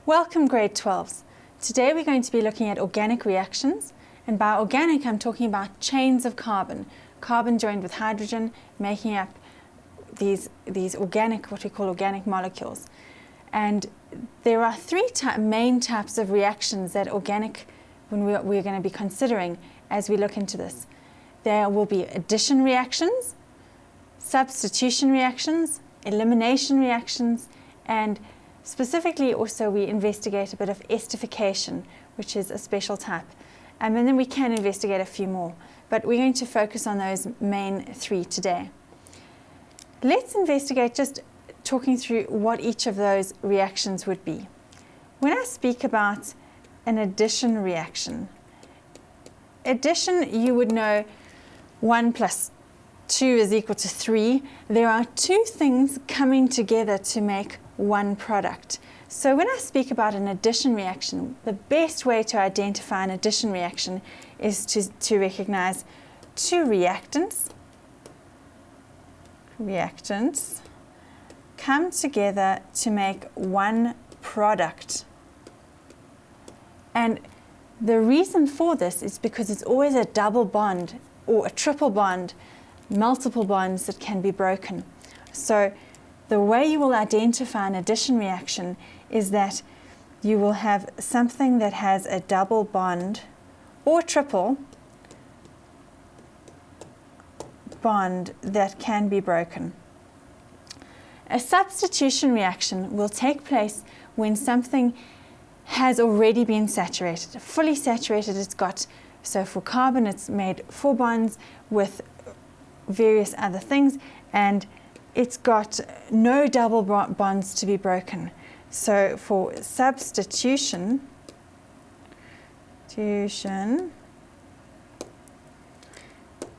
Welcome grade 12s. Today we're going to be looking at organic reactions, and by organic I'm talking about chains of carbon joined with hydrogen, making up these organic, what we call organic molecules. And there are three main types of reactions that organic, when we're going to be considering as we look into this. There will be addition reactions, substitution reactions, elimination reactions, and specifically also we investigate a bit of esterification, which is a special type. And then we can investigate a few more, but we're going to focus on those main three today. Let's investigate just talking through what each of those reactions would be. When I speak about an addition reaction, addition, you would know 1 plus 2 is equal to 3. There are two things coming together to make one product. So when I speak about an addition reaction, the best way to identify an addition reaction is to recognize two reactants come together to make one product. And the reason for this is because it's always a double bond or a triple bond, multiple bonds that can be broken. So the way you will identify an addition reaction is that you will have something that has a double bond or triple bond that can be broken. A substitution reaction will take place when something has already been saturated, fully saturated. It's got, so for carbon it's made 4 bonds with various other things, and it's got no double bonds to be broken. So for substitution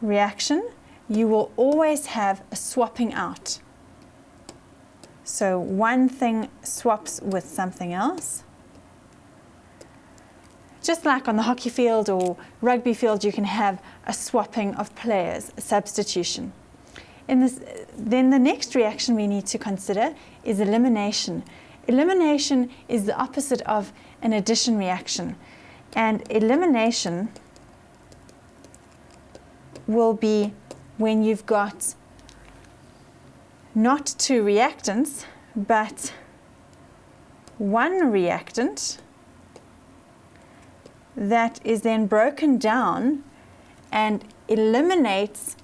reaction, you will always have a swapping out. So one thing swaps with something else. Just like on the hockey field or rugby field, you can have a swapping of players, a substitution. Then the next reaction we need to consider is elimination. Elimination is the opposite of an addition reaction. And elimination will be when you've got not 2 reactants, but one reactant that is then broken down and eliminates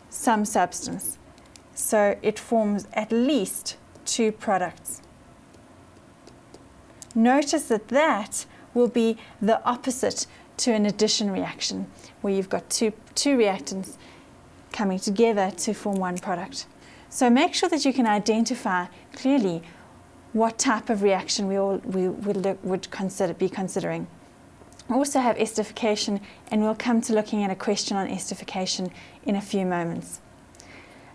some substance. So it forms at least 2 products. Notice that will be the opposite to an addition reaction, where you've got two reactants coming together to form one product. So make sure that you can identify clearly what type of reaction we would be considering. We also have esterification, and we'll come to looking at a question on esterification in a few moments.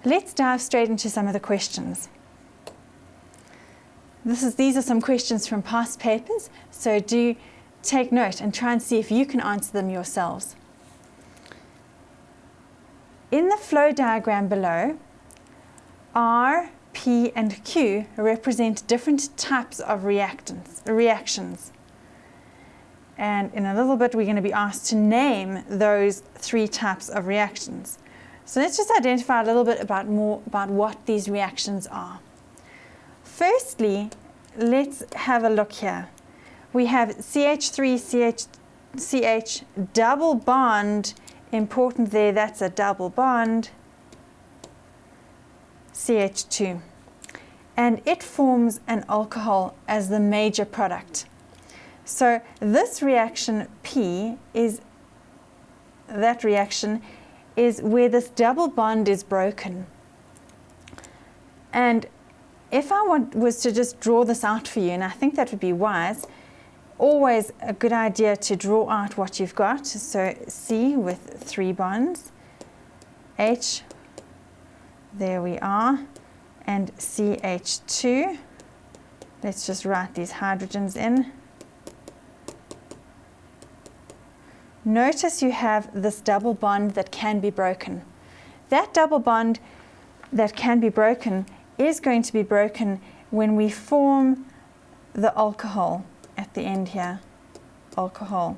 Let's dive straight into some of the questions. These are some questions from past papers, so do take note and try and see if you can answer them yourselves. In the flow diagram below, R, P, and Q represent different types of reactions. And in a little bit, we're going to be asked to name those 3 types of reactions. So let's just identify a little bit more about what these reactions are. Firstly, let's have a look here. We have CH3, CH, double bond, important there, that's a double bond, CH2. And it forms an alcohol as the major product. So this reaction P that reaction is where this double bond is broken. And if I was to just draw this out for you, and I think that would be wise, always a good idea to draw out what you've got. So C with 3 bonds, H, there we are, and CH2. Let's just write these hydrogens in. Notice you have this double bond that can be broken. That double bond that can be broken is going to be broken when we form the alcohol at the end here, alcohol.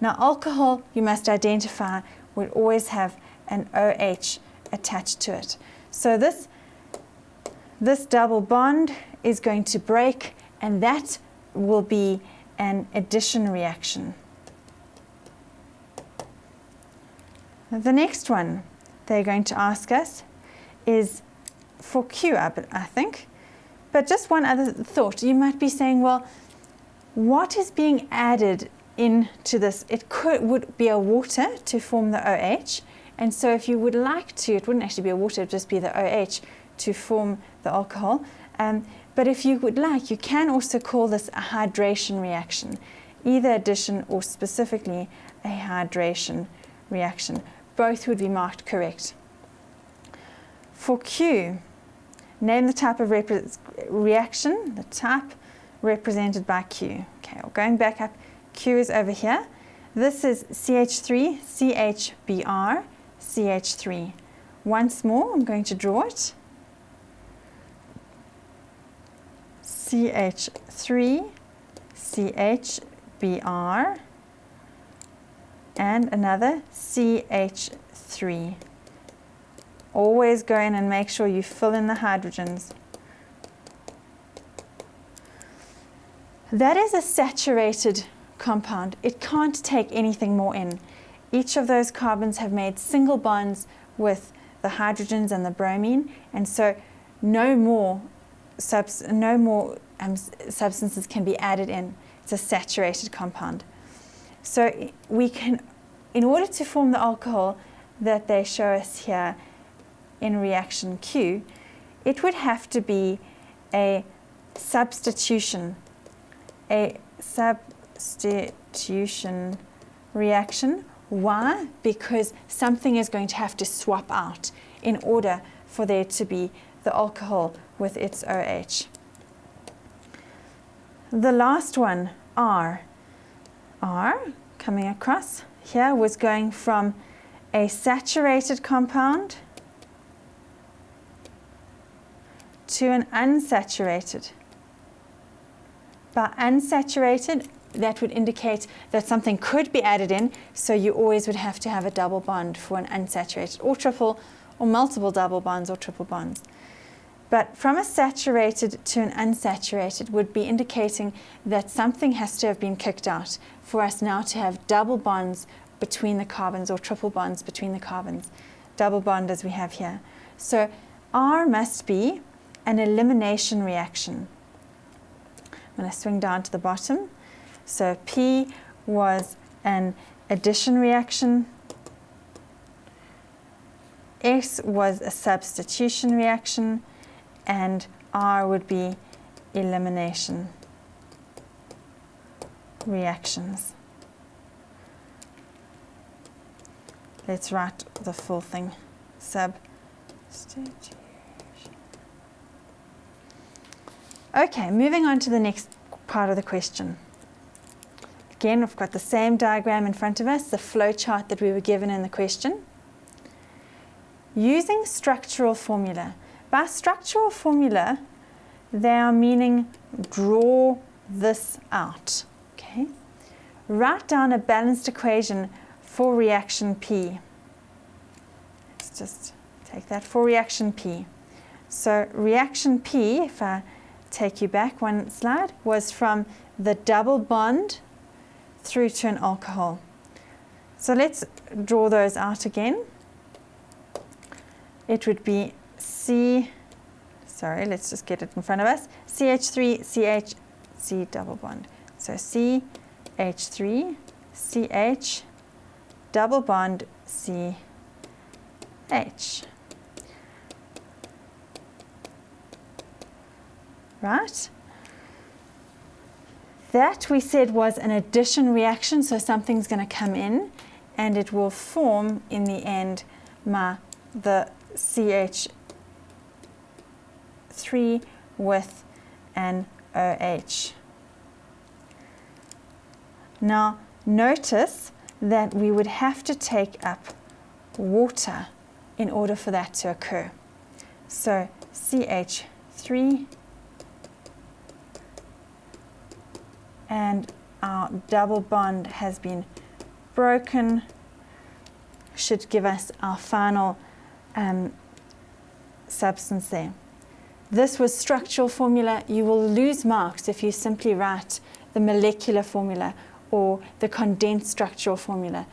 Now alcohol, you must identify, will always have an OH attached to it. So this double bond is going to break, and that will be an addition reaction. The next one they're going to ask us is for Q, I think. But just one other thought. You might be saying, well, what is being added into this? It would be a water to form the OH. And so if you would like to, it wouldn't actually be a water, it would just be the OH to form the alcohol. But if you would like, you can also call this a hydration reaction, either addition or specifically a hydration reaction. Both would be marked correct. For Q, name the type of reaction, the type represented by Q. Okay, well, going back up, Q is over here. This is CH3, CHBr, CH3. Once more, I'm going to draw it. CH3, CHBr, and another CH3. Always go in and make sure you fill in the hydrogens. That is a saturated compound. It can't take anything more in. Each of those carbons have made single bonds with the hydrogens and the bromine, and so no more substances can be added in. It's a saturated compound. So we can, in order to form the alcohol that they show us here in reaction Q, it would have to be a substitution reaction. Why? Because something is going to have to swap out in order for there to be the alcohol with its OH. The last one, R. R, coming across here, was going from a saturated compound to an unsaturated. By unsaturated, that would indicate that something could be added in, so you always would have to have a double bond for an unsaturated, or triple, or multiple double bonds or triple bonds. But from a saturated to an unsaturated would be indicating that something has to have been kicked out for us now to have double bonds between the carbons, or triple bonds between the carbons, double bond as we have here. So R must be an elimination reaction. I'm going to swing down to the bottom. So P was an addition reaction. S was a substitution reaction. And R would be elimination reactions. Let's write the full thing. Substitution. Okay, moving on to the next part of the question. Again, we've got the same diagram in front of us, the flow chart that we were given in the question. Using structural formula. By structural formula, they are meaning draw this out. Okay? Write down a balanced equation for reaction P. Let's just take that for reaction P. So reaction P, if I take you back one slide, was from the double bond through to an alcohol. So let's draw those out again. It would be let's just get it in front of us. CH3, C double bond. So CH3, CH, double bond, CH. Right? That we said was an addition reaction, so something's going to come in and it will form in the end the CH3 with an OH. Now notice that we would have to take up water in order for that to occur. So CH3 and our double bond has been broken. Should give us our final substance there. This was structural formula. You will lose marks if you simply write the molecular formula or the condensed structural formula.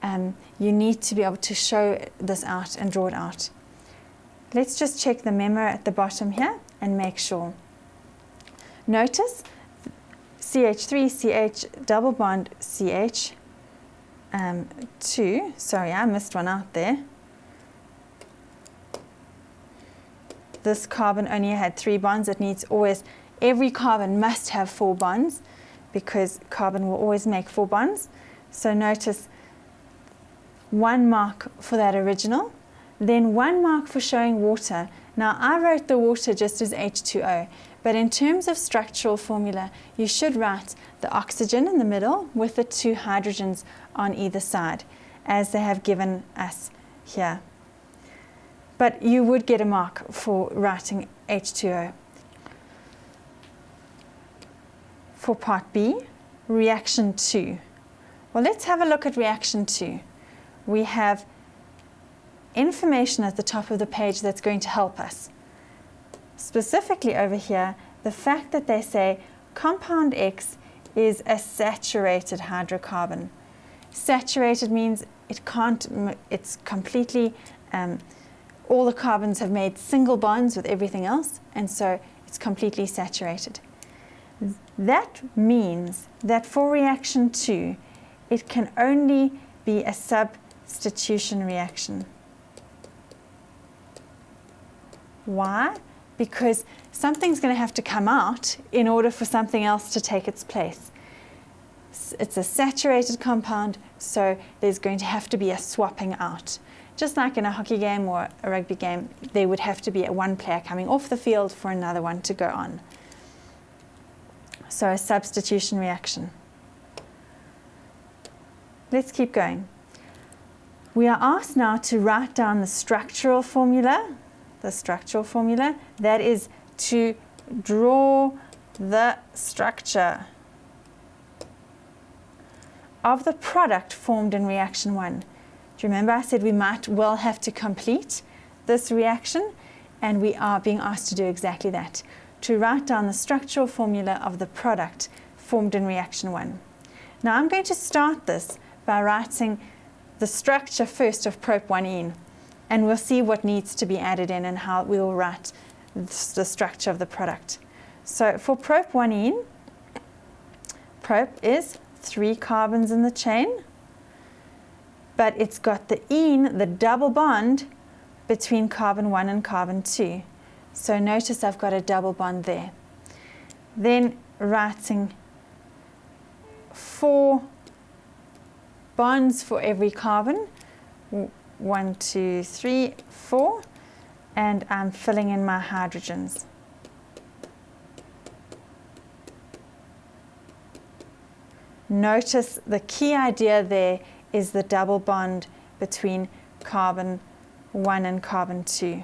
You need to be able to show this out and draw it out. Let's just check the memo at the bottom here and make sure. Notice CH3, CH, double bond CH, 2. Sorry, I missed one out there. This carbon only had 3 bonds. It needs always, every carbon must have 4 bonds because carbon will always make 4 bonds. So notice 1 mark for that original, then 1 mark for showing water. Now I wrote the water just as H2O, but in terms of structural formula, you should write the oxygen in the middle with the 2 hydrogens on either side, as they have given us here. But you would get a mark for writing H2O. For part B, reaction 2. Well, let's have a look at reaction 2. We have information at the top of the page that's going to help us. Specifically over here, the fact that they say compound X is a saturated hydrocarbon. Saturated means it's completely, all the carbons have made single bonds with everything else, and so it's completely saturated. That means that for reaction 2, it can only be a substitution reaction. Why? Because something's going to have to come out in order for something else to take its place. It's a saturated compound, so there's going to have to be a swapping out. Just like in a hockey game or a rugby game, there would have to be one player coming off the field for another one to go on. So a substitution reaction. Let's keep going. We are asked now to write down the structural formula. The structural formula, that is to draw the structure of the product formed in reaction 1. Do you remember I said we might well have to complete this reaction, and we are being asked to do exactly that, to write down the structural formula of the product formed in reaction 1. Now I'm going to start this by writing the structure first of prop-1-ene, and we'll see what needs to be added in and how we will write the structure of the product. So for prop-1-ene, prop is 3 carbons in the chain, but it's got the ene, the double bond, between carbon 1 and carbon 2. So notice I've got a double bond there. Then writing 4 bonds for every carbon. 1, 2, 3, 4, and I'm filling in my hydrogens. Notice the key idea there is the double bond between carbon 1 and carbon 2.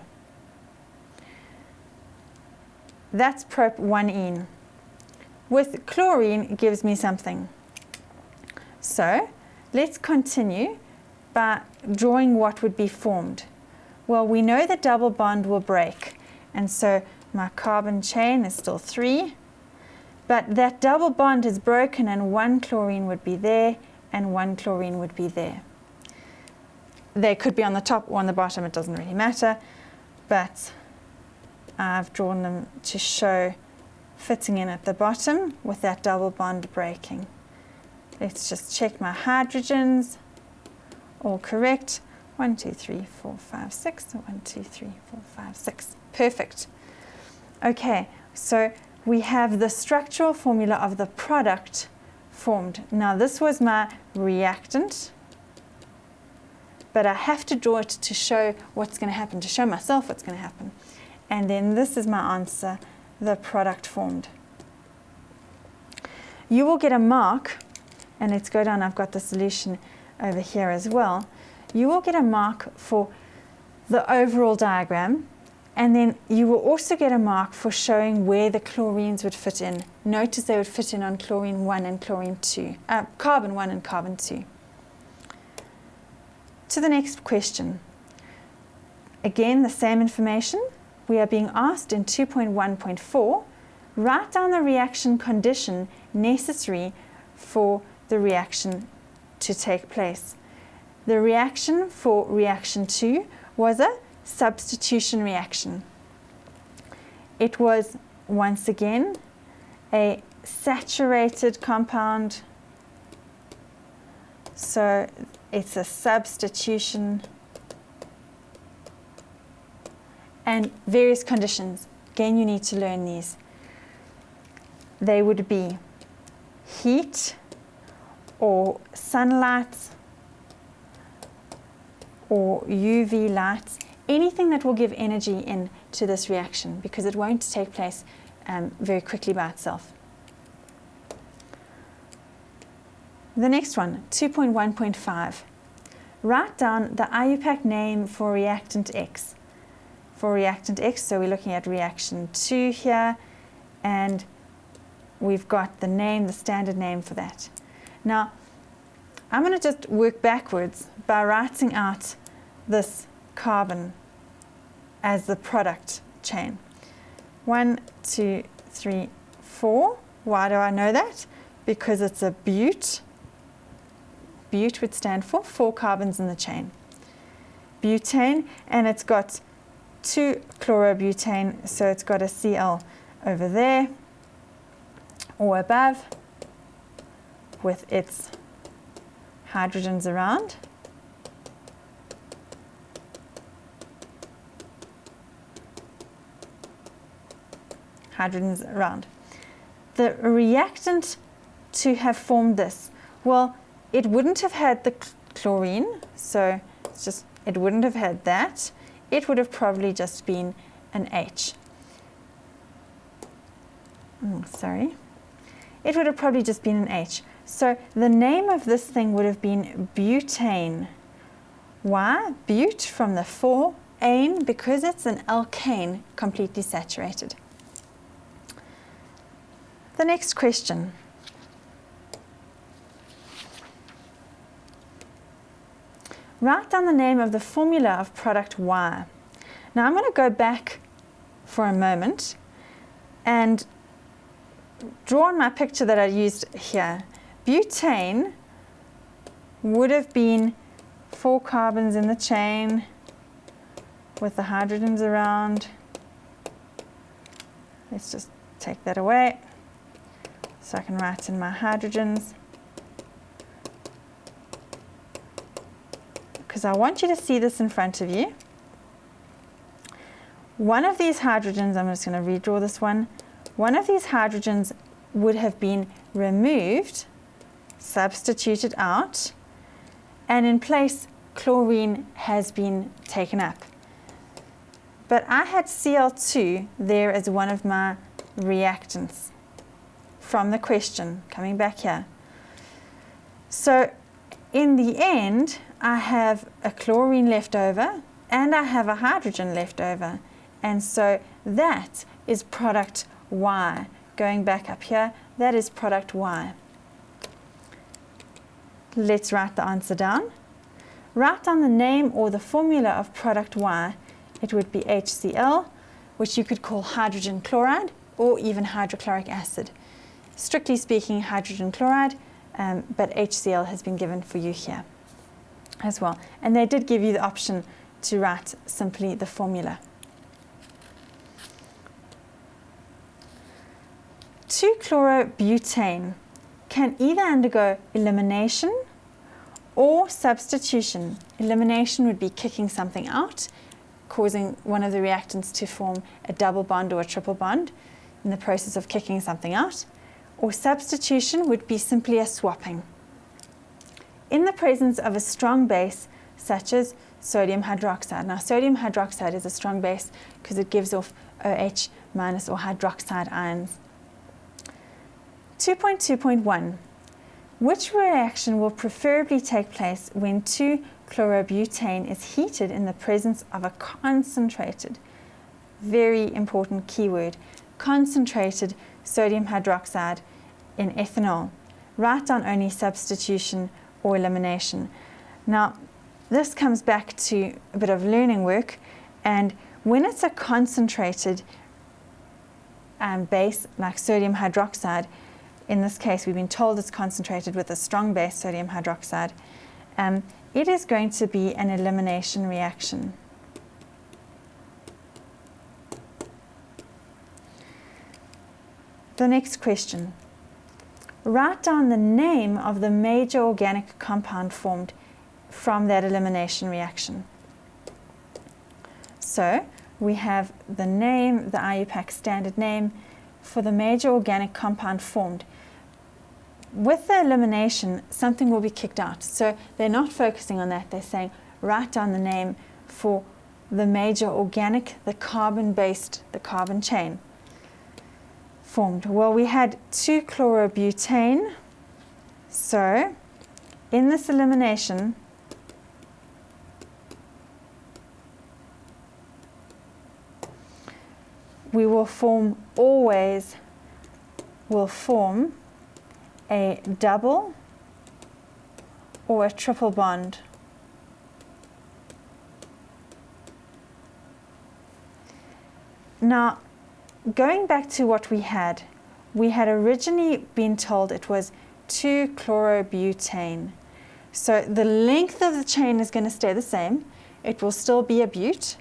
That's prop-1-ene. With chlorine, it gives me something. So let's continue by drawing what would be formed. Well, we know the double bond will break, and so my carbon chain is still 3, but that double bond is broken and 1 chlorine would be there and 1 chlorine would be there. They could be on the top or on the bottom, it doesn't really matter, but I've drawn them to show fitting in at the bottom with that double bond breaking. Let's just check my hydrogens. All correct. 1, 2, 3, 4, 5, 6. 1, 2, 3, 4, 5, 6. Perfect. Okay, so we have the structural formula of the product formed. Now this was my reactant, but I have to draw it to show what's going to happen, to show myself what's going to happen. And then this is my answer, the product formed. You will get a mark, and let's go down, I've got the solution over here as well. You will get a mark for the overall diagram, And then you will also get a mark for showing where the chlorines would fit in. Notice they would fit in on chlorine 1 and chlorine 2, carbon 1 and carbon 2. To the next question. Again, the same information. We are being asked in 2.1.4, write down the reaction condition necessary for the reaction to take place. The reaction for reaction 2 was a substitution reaction. It was, once again, a saturated compound, so it's a substitution, and various conditions. Again, you need to learn these. They would be heat or sunlight or UV light, anything that will give energy into this reaction, because it won't take place very quickly by itself. The next one, 2.1.5. Write down the IUPAC name for reactant X. For reactant X, so we're looking at reaction 2 here, and we've got the name, the standard name for that. Now, I'm going to just work backwards by writing out this carbon as the product chain. 1, 2, 3, 4. Why do I know that? Because it's a bute. Bute would stand for 4 carbons in the chain. Butane, and it's got 2 chlorobutane, so it's got a Cl over there or above with its hydrogens around. Hydrogens around. The reactant to have formed this, well, it wouldn't have had the chlorine, so it's just, it wouldn't have had that. It would have probably just been an H. It would have probably just been an H. So the name of this thing would have been butane. Why? Bute from the 4-ane, because it's an alkane, completely saturated. The next question. Write down the name of the formula of product Y. Now I'm going to go back for a moment and draw on my picture that I used here. Butane would have been 4 carbons in the chain with the hydrogens around. Let's just take that away so I can write in my hydrogens. Because I want you to see this in front of you. One of these hydrogens, I'm just going to redraw this one. One of these hydrogens would have been removed, substituted out, and in place chlorine has been taken up. But I had Cl2 there as one of my reactants from the question, coming back here. So in the end, I have a chlorine left over and I have a hydrogen left over, and so that is product Y. Going back up here, that is product Y. Let's write the answer down. Write down the name or the formula of product Y. It would be HCl, which you could call hydrogen chloride or even hydrochloric acid. Strictly speaking, hydrogen chloride, but HCl has been given for you here as well. And they did give you the option to write simply the formula. 2-chlorobutane can either undergo elimination or substitution. Elimination would be kicking something out, causing one of the reactants to form a double bond or a triple bond in the process of kicking something out. Or substitution would be simply a swapping. In the presence of a strong base, such as sodium hydroxide. Now, sodium hydroxide is a strong base because it gives off OH minus or hydroxide ions. 2.2.1. Which reaction will preferably take place when 2-chlorobutane is heated in the presence of a concentrated very important keyword, concentrated sodium hydroxide in ethanol. Write down only substitution or elimination. Now, this comes back to a bit of learning work, and when it's a concentrated base like sodium hydroxide, in this case we've been told it's concentrated with a strong base, sodium hydroxide, it is going to be an elimination reaction. The next question. Write down the name of the major organic compound formed from that elimination reaction. So we have the name, the IUPAC standard name for the major organic compound formed. With the elimination, something will be kicked out. So they're not focusing on that. They're saying, write down the name for the major organic, the carbon-based, the carbon chain formed. Well, we had 2-chlorobutane. So in this elimination, we will always form a double or a triple bond. Now, going back to what we had originally been told it was 2-chlorobutane. So the length of the chain is going to stay the same. It will still be a bute,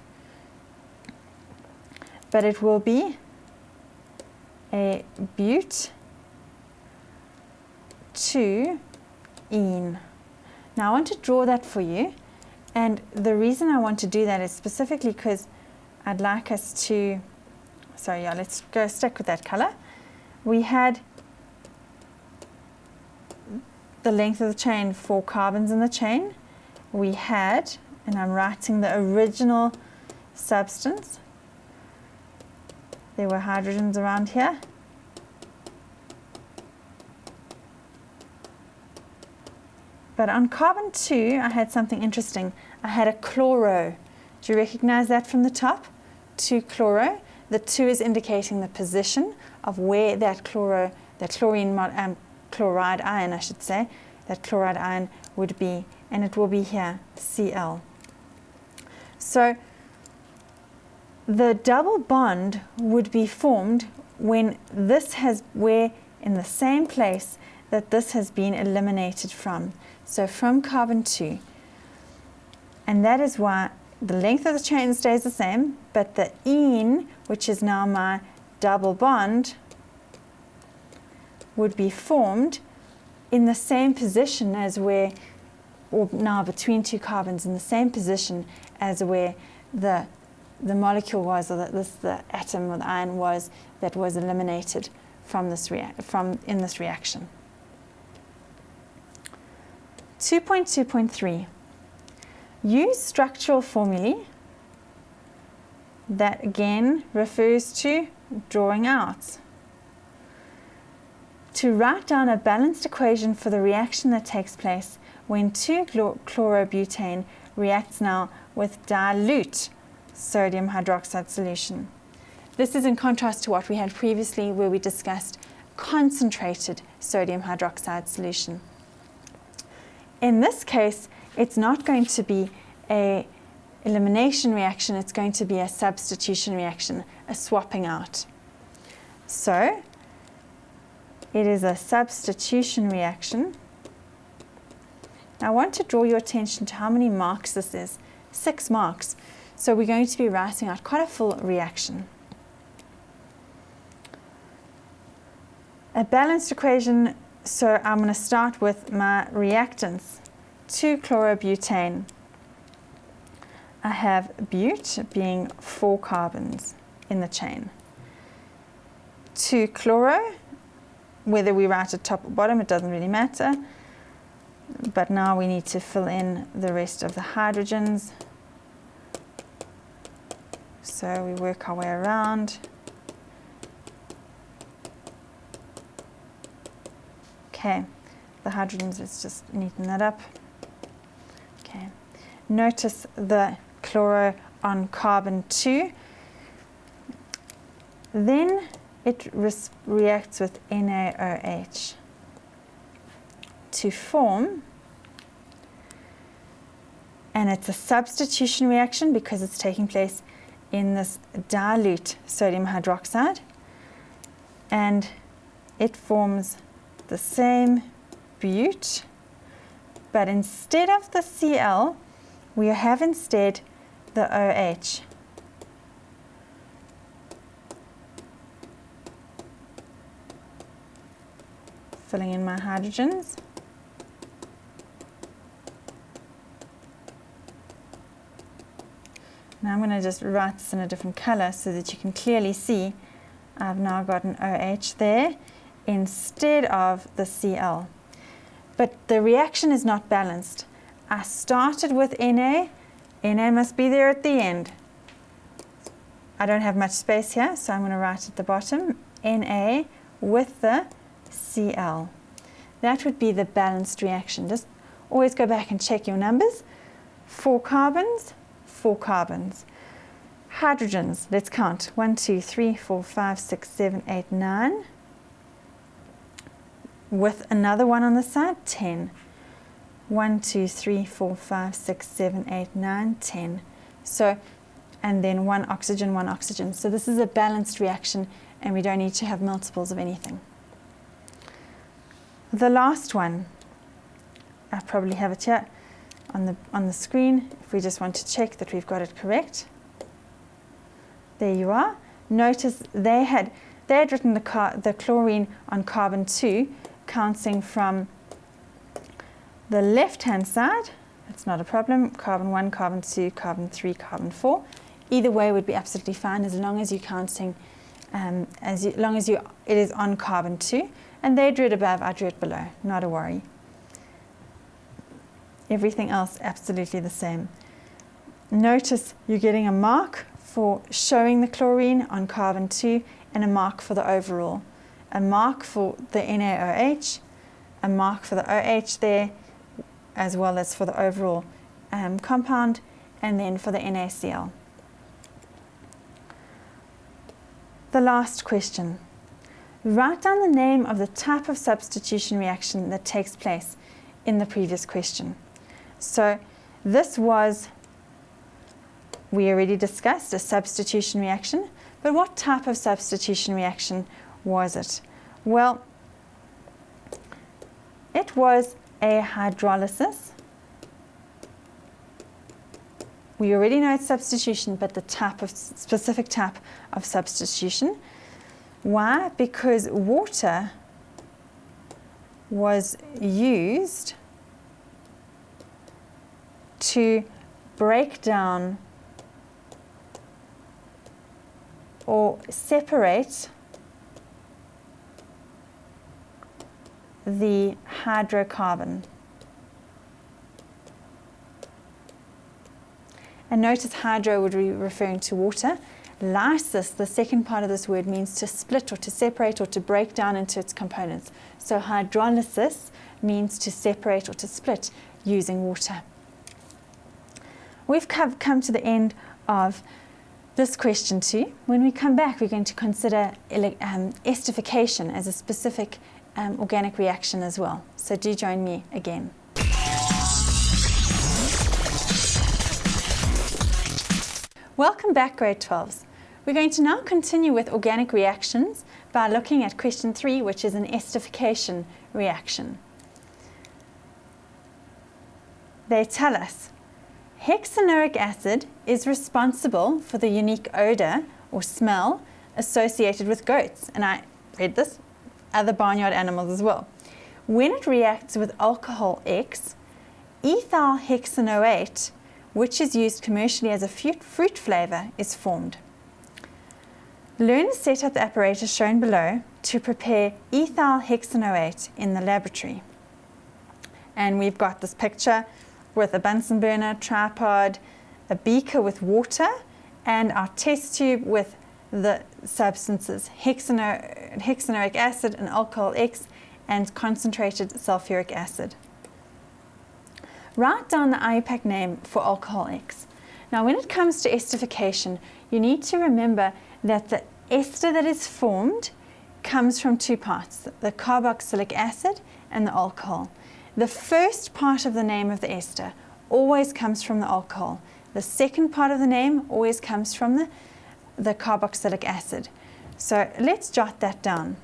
but it will be a bute 2-ene. Now I want to draw that for you, and the reason I want to do that is specifically because I'd like us to, let's go stick with that color. We had the length of the chain, 4 carbons in the chain. We had, and I'm writing the original substance, there were hydrogens around here. But on carbon 2, I had something interesting. I had a chloro. Do you recognize that from the top? 2-chloro. The 2 is indicating the position of where that chloride ion, I should say, that chloride ion would be, and it will be here, Cl. So the double bond would be formed when in the same place that this has been eliminated from. So from carbon 2. And that is why the length of the chain stays the same, but the ene, which is now my double bond, would be formed in the same position as where, or now between 2 carbons, in the same position as where the molecule was, or the atom or the ion was, that was eliminated from this in this reaction. 2.2.3. Use structural formulae. That again refers to drawing out. To write down a balanced equation for the reaction that takes place when 2-chlorobutane reacts now with dilute sodium hydroxide solution. This is in contrast to what we had previously, where we discussed concentrated sodium hydroxide solution. In this case, it's not going to be an elimination reaction, it's going to be a substitution reaction, a swapping out. So it is a substitution reaction. Now I want to draw your attention to how many marks this is. 6 marks. So we're going to be writing out quite a full reaction. A balanced equation, so I'm going to start with my reactants. 2-chlorobutane. I have bute being 4 carbons in the chain. 2-chloro, whether we write it top or bottom, it doesn't really matter. But now we need to fill in the rest of the hydrogens. So we work our way around. Okay, the hydrogens, let's just neaten that up. Okay, notice the chloro on carbon 2. Then it reacts with NaOH to form, and it's a substitution reaction because it's taking place in this dilute sodium hydroxide, and it forms the same bute, but instead of the Cl, we have instead the OH. Filling in my hydrogens. Now I'm going to just write this in a different color so that you can clearly see I've now got an OH there instead of the Cl. But the reaction is not balanced. I started with Na. Na must be there at the end. I don't have much space here, so I'm going to write at the bottom Na with the Cl. That would be the balanced reaction. Just always go back and check your numbers. 4 carbons, 4 carbons. Hydrogens, let's count. 1, 2, 3, 4, 5, 6, 7, 8, 9. With another one on the side, 10. 1, 2, 3, 4, 5, 6, 7, 8, 9, 10. So, and then 1 oxygen, 1 oxygen. So this is a balanced reaction, and we don't need to have multiples of anything. The last one, I probably have it here on the screen if we just want to check that we've got it correct. There you are. Notice they had written the chlorine on carbon 2, counting from the left-hand side. That's not a problem. Carbon 1, carbon 2, carbon 3, carbon 4. Either way would be absolutely fine as long as you're counting, it is on carbon 2. And they drew it above, I drew it below. Not a worry. Everything else absolutely the same. Notice you're getting a mark for showing the chlorine on carbon 2 and a mark for the overall. A mark for the NaOH, a mark for the OH there, as well as for the overall compound, and then for the NaCl. The last question. Write down the name of the type of substitution reaction that takes place in the previous question. So this was, we already discussed, a substitution reaction, but what type of substitution reaction was it? Well, it was a hydrolysis. We already know it's substitution, but the specific type of substitution. Why? Because water was used to break down or separate the hydrocarbon. And notice hydro would be referring to water. Lysis, the second part of this word, means to split or to separate or to break down into its components. So hydrolysis means to separate or to split using water. We've come to the end of this question 2. When we come back, we're going to consider esterification as a specific organic reaction as well. So do join me again. Welcome back, grade 12s. We're going to now continue with organic reactions by looking at question 3, which is an esterification reaction. They tell us hexanoic acid is responsible for the unique odor or smell associated with goats. And I read this, other barnyard animals as well. When it reacts with alcohol X, ethyl hexanoate, which is used commercially as a fruit flavor, is formed. Learn to set up the apparatus shown below to prepare ethyl hexanoate in the laboratory. And we've got this picture with a Bunsen burner, tripod, a beaker with water, and our test tube with the substances, hexanoic acid and alcohol X, and concentrated sulfuric acid. Write down the IUPAC name for alcohol X. Now when it comes to esterification, you need to remember that the ester that is formed comes from two parts, the carboxylic acid and the alcohol. The first part of the name of the ester always comes from the alcohol. The second part of the name always comes from the carboxylic acid. So let's jot that down.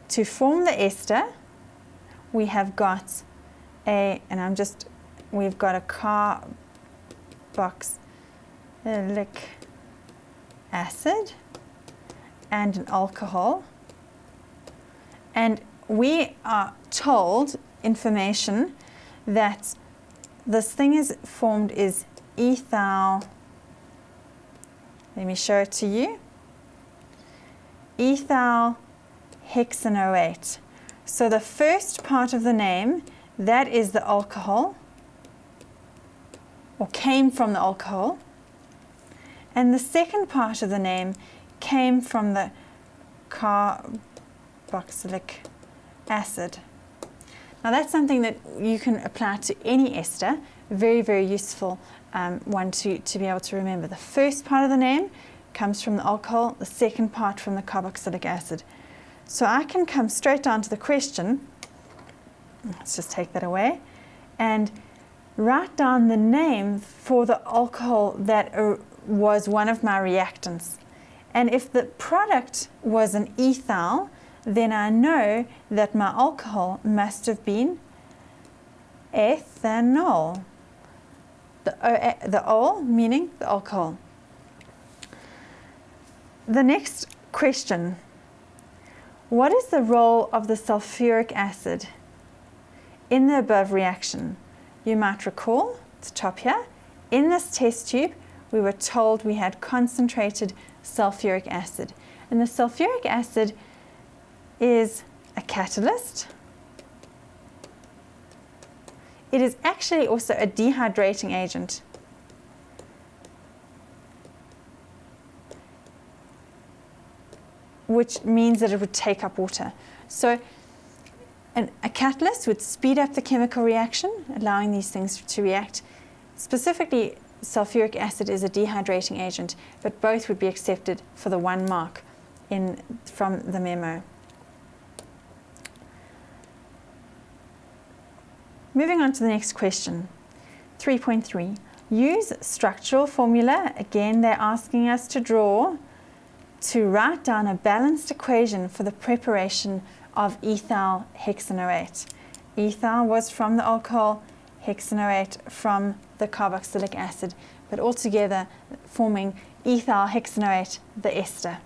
To form the ester, we have got we've got a carboxylic acid and an alcohol, and we are told information that this thing is formed is ethyl. Let me show it to you. Ethyl hexanoate. So the first part of the name, that is the alcohol, or came from the alcohol, and the second part of the name came from the carboxylic acid. Now that's something that you can apply to any ester, very, very useful one to be able to remember. The first part of the name comes from the alcohol, the second part from the carboxylic acid. So I can come straight down to the question, let's just take that away, and write down the name for the alcohol that was one of my reactants. And if the product was an ethyl, then I know that my alcohol must have been ethanol. The ol meaning the alcohol. The next question. What is the role of the sulfuric acid in the above reaction? You might recall, at the top here, in this test tube, we were told we had concentrated sulfuric acid. And the sulfuric acid is a catalyst. It is actually also a dehydrating agent. Which means that it would take up water. So a catalyst would speed up the chemical reaction, allowing these things to react. Specifically, sulfuric acid is a dehydrating agent, but both would be accepted for the 1 mark from the memo. Moving on to the next question, 3.3. Use structural formula. Again, they're asking us to write down a balanced equation for the preparation of ethyl hexanoate. Ethyl was from the alcohol, hexanoate from the carboxylic acid, but altogether forming ethyl hexanoate, the ester.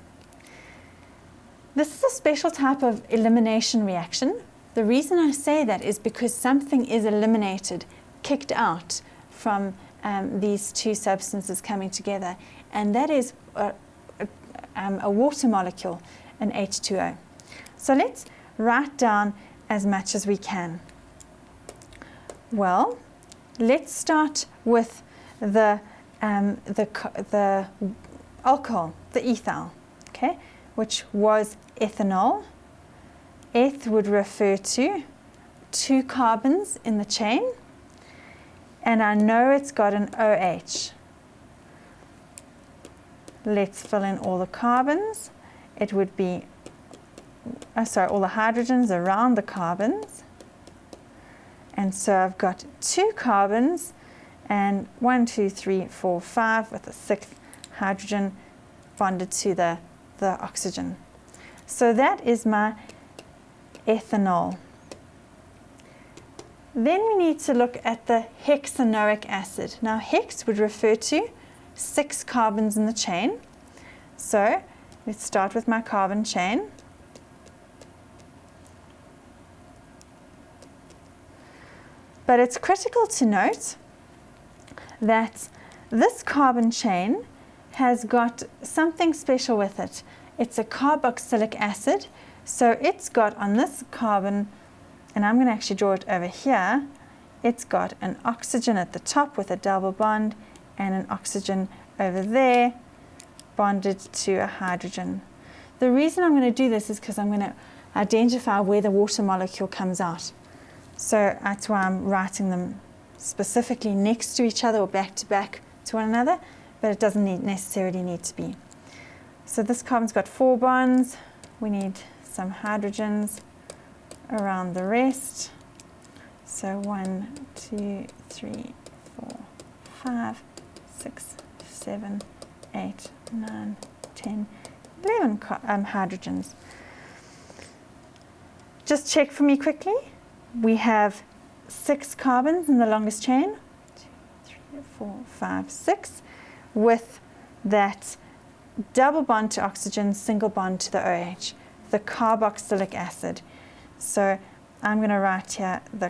This is a special type of elimination reaction. The reason I say that is because something is eliminated, kicked out from these two substances coming together, and that is a water molecule, an H2O. So let's write down as much as we can. Well, let's start with the alcohol, the ethyl, okay, which was ethanol. Eth would refer to 2 carbons in the chain, and I know it's got an OH. Let's fill in all the carbons. It would be, all the hydrogens around the carbons. And so I've got 2 carbons and 1, 2, 3, 4, 5 with a 6th hydrogen bonded to the oxygen. So that is my ethanol. Then we need to look at the hexanoic acid. Now hex would refer to 6 carbons in the chain. So let's start with my carbon chain. But it's critical to note that this carbon chain has got something special with it. It's a carboxylic acid, so it's got on this carbon, and I'm going to actually draw it over here, it's got an oxygen at the top with a double bond and an oxygen over there bonded to a hydrogen. The reason I'm going to do this is because I'm going to identify where the water molecule comes out. So that's why I'm writing them specifically next to each other or back to back to one another, but it doesn't necessarily need to be. So this carbon's got 4 bonds. We need some hydrogens around the rest. So 1, 2, 3, 4, 5, 6, 7, 8, 9, 10, 11 hydrogens. Just check for me quickly. We have 6 carbons in the longest chain. 2, 3, 4, 5, 6, with that double bond to oxygen, single bond to the OH, the carboxylic acid. So I'm going to write here the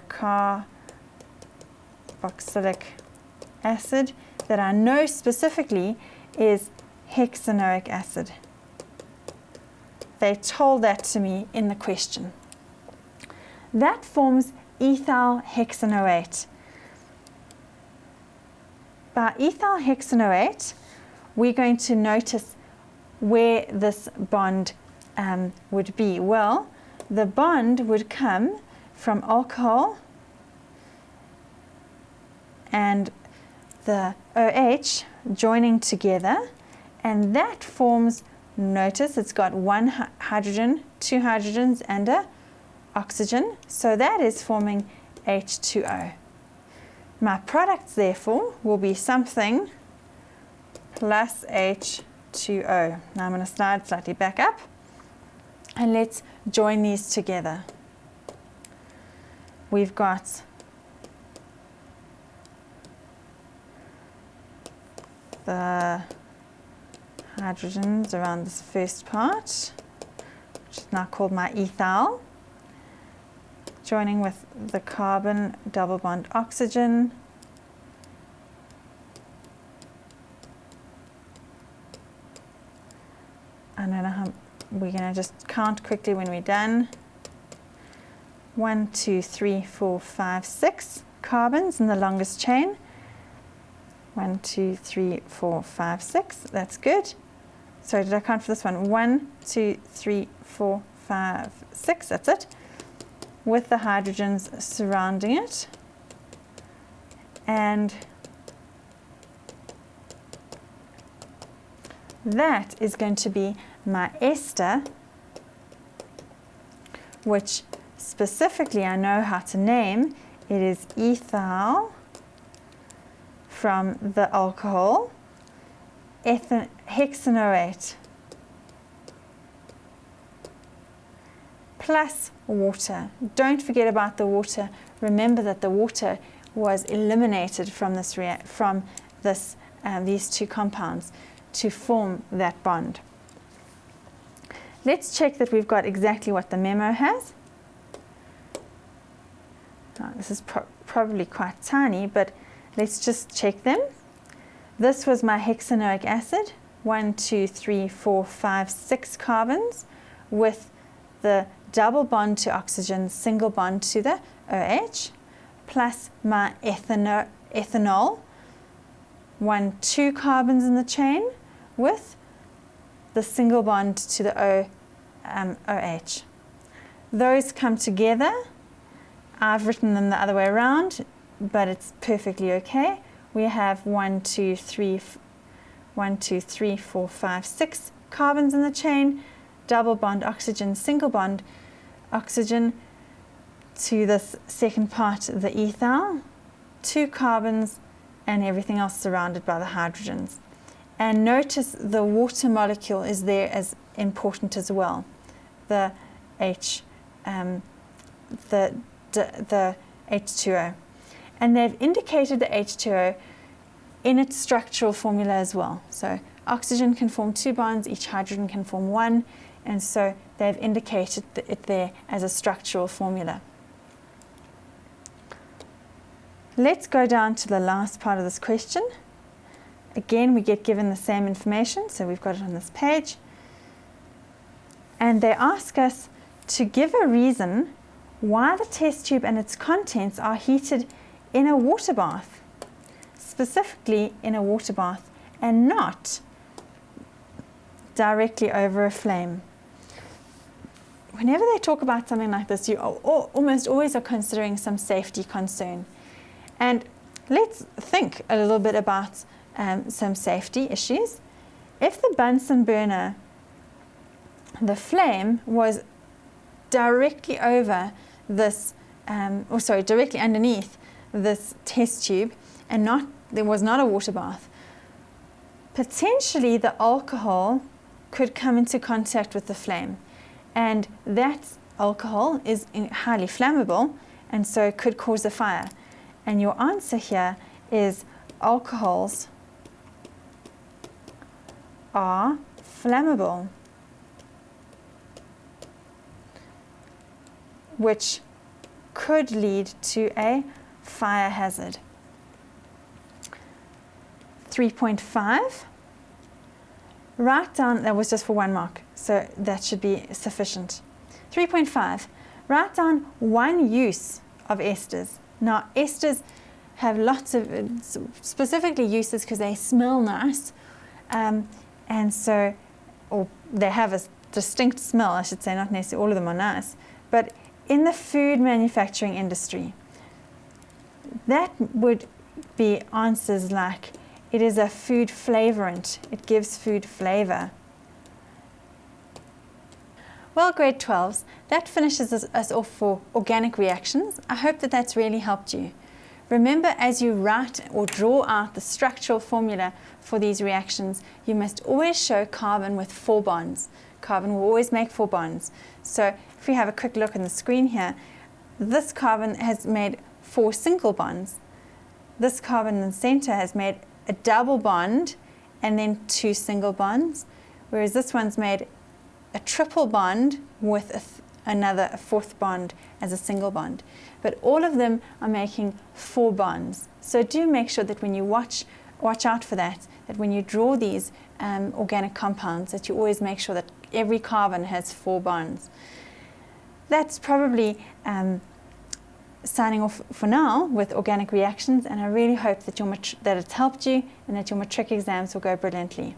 carboxylic acid that I know specifically is hexanoic acid. They told that to me in the question. That forms ethyl hexanoate. By ethyl hexanoate, we're going to notice where this bond would be. Well, the bond would come from alcohol and the OH joining together, and that forms, notice it's got 1 hydrogen, 2 hydrogens and a oxygen, so that is forming H2O. My products therefore will be something plus H2O. Now I'm going to slide slightly back up and let's join these together. We've got the hydrogens around this first part, which is now called my ethyl, joining with the carbon double bond oxygen. I don't know how, we're going to just count quickly when we're done. 1, 2, 3, 4, 5, 6 carbons in the longest chain. 1, 2, 3, 4, 5, 6. That's good. Sorry, did I count for this one? 1, 2, 3, 4, 5, 6. That's it. With the hydrogens surrounding it. And that is going to be my ester, which specifically I know how to name. It is ethyl from the alcohol, hexanoate, plus water. Don't forget about the water. Remember that the water was eliminated from these two compounds to form that bond. Let's check that we've got exactly what the memo has. Now, this is probably quite tiny, but let's just check them. This was my hexanoic acid, 1, 2, 3, 4, 5, 6 carbons with the double bond to oxygen, single bond to the OH, plus my ethanol, 1, 2 carbons in the chain with the single bond to the OH. Those come together. I've written them the other way around, but it's perfectly okay. We have 1, 2, 3, 4, 5, 6 carbons in the chain, double bond oxygen, single bond oxygen to this second part, the ethyl, 2 carbons, and everything else surrounded by the hydrogens. And notice the water molecule is there as important as well, the H2O. And they've indicated the H2O in its structural formula as well. So oxygen can form 2 bonds, each hydrogen can form 1, and so they've indicated it there as a structural formula. Let's go down to the last part of this question. Again, we get given the same information, so we've got it on this page. And they ask us to give a reason why the test tube and its contents are heated in a water bath, specifically in a water bath, and not directly over a flame. Whenever they talk about something like this, you almost always are considering some safety concern. And let's think a little bit about some safety issues. If the Bunsen burner the flame was directly over this, directly underneath this test tube, and there was not a water bath, potentially the alcohol could come into contact with the flame, and that alcohol is highly flammable, and so it could cause a fire. And your answer here is alcohols are flammable, which could lead to a fire hazard. 3.5, write down, that was just for 1 mark, so that should be sufficient. 3.5, write down one use of esters. Now, esters have lots of specifically uses because they smell nice, and so, or they have a distinct smell, I should say, not necessarily all of them are nice, but in the food manufacturing industry, that would be answers like, it is a food flavorant, it gives food flavor. Well, grade 12s, that finishes us off for organic reactions. I hope that that's really helped you. Remember, as you write or draw out the structural formula for these reactions, you must always show carbon with 4 bonds. Carbon will always make 4 bonds. So if we have a quick look on the screen here, this carbon has made 4 single bonds. This carbon in the center has made a double bond and then 2 single bonds, whereas this one's made a triple bond with another 4th bond as a single bond. But all of them are making 4 bonds. So do make sure that when you watch out for that when you draw these organic compounds, that you always make sure that every carbon has 4 bonds. That's probably signing off for now with organic reactions, and I really hope that it's helped you and that your matric exams will go brilliantly.